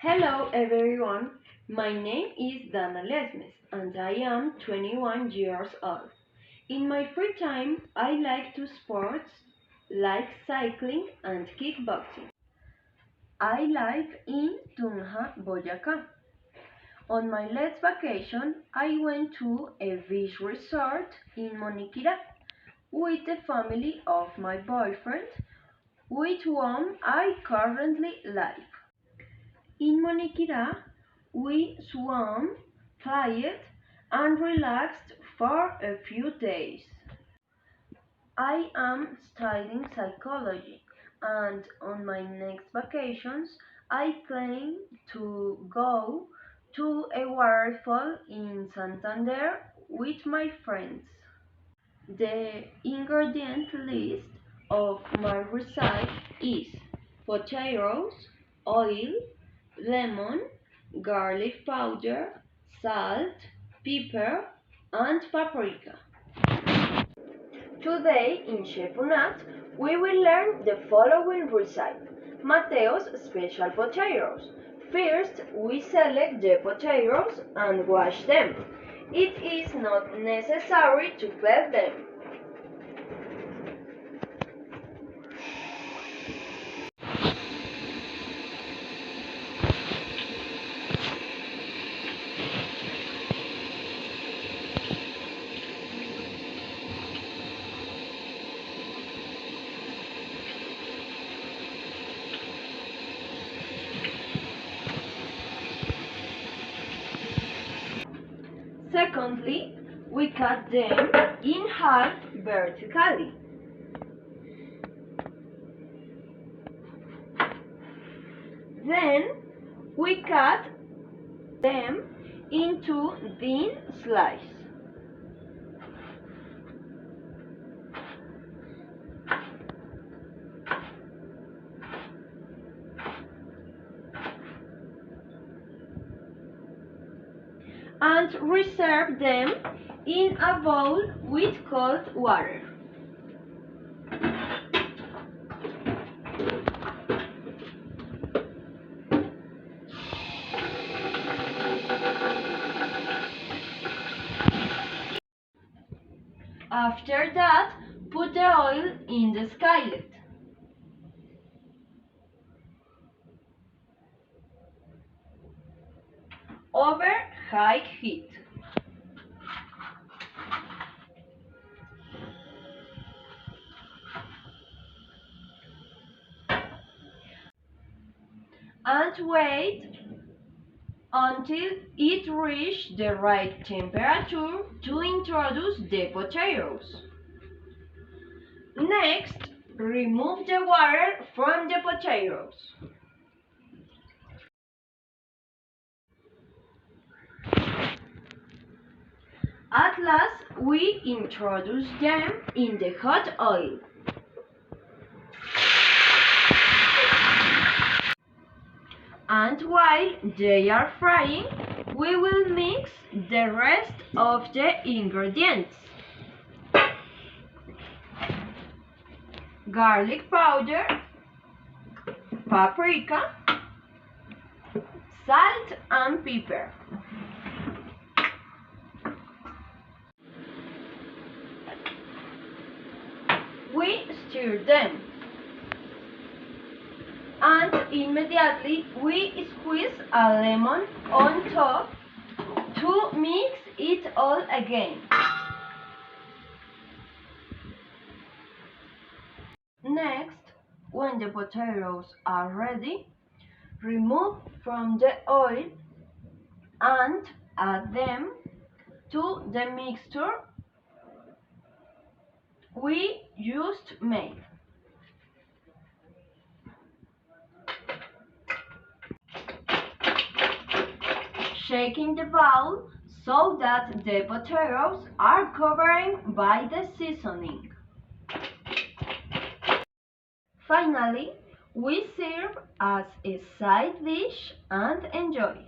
Hello everyone, my name is Danna Lesmes and I am 21 years old. In my free time, I like to sports like cycling and kickboxing. I live in Tunja, Boyacá. On my last vacation, I went to a beach resort in Moniquirá with the family of my boyfriend, with whom I currently live. In Moniquirá, we swam, played, and relaxed for a few days. I am studying psychology, and on my next vacations, I plan to go to a waterfall in Santander with my friends. The ingredient list of my recipe is potatoes, oil, lemon, garlic powder, salt, pepper, and paprika. Today in Chef UNAD, we will learn the following recipe: Mateo's special potatoes. First, we select the potatoes and wash them. It is not necessary to peel them. Secondly, we cut them in half vertically. Then we cut them into thin slices. And reserve them in a bowl with cold water. After that, put the oil in the skillet. Over high heat. And wait until it reaches the right temperature to introduce the potatoes. Next, remove the water from the potatoes. At last, we introduce them in the hot oil. And while they are frying, we will mix the rest of the ingredients. Garlic powder, paprika, salt and pepper. We stir them. And immediately we squeeze a lemon on top to mix it all again. Next, when the potatoes are ready, remove from the oil and add them to the mixture we just made. Shaking the bowl so that the potatoes are covered by the seasoning. Finally, we serve as a side dish and enjoy.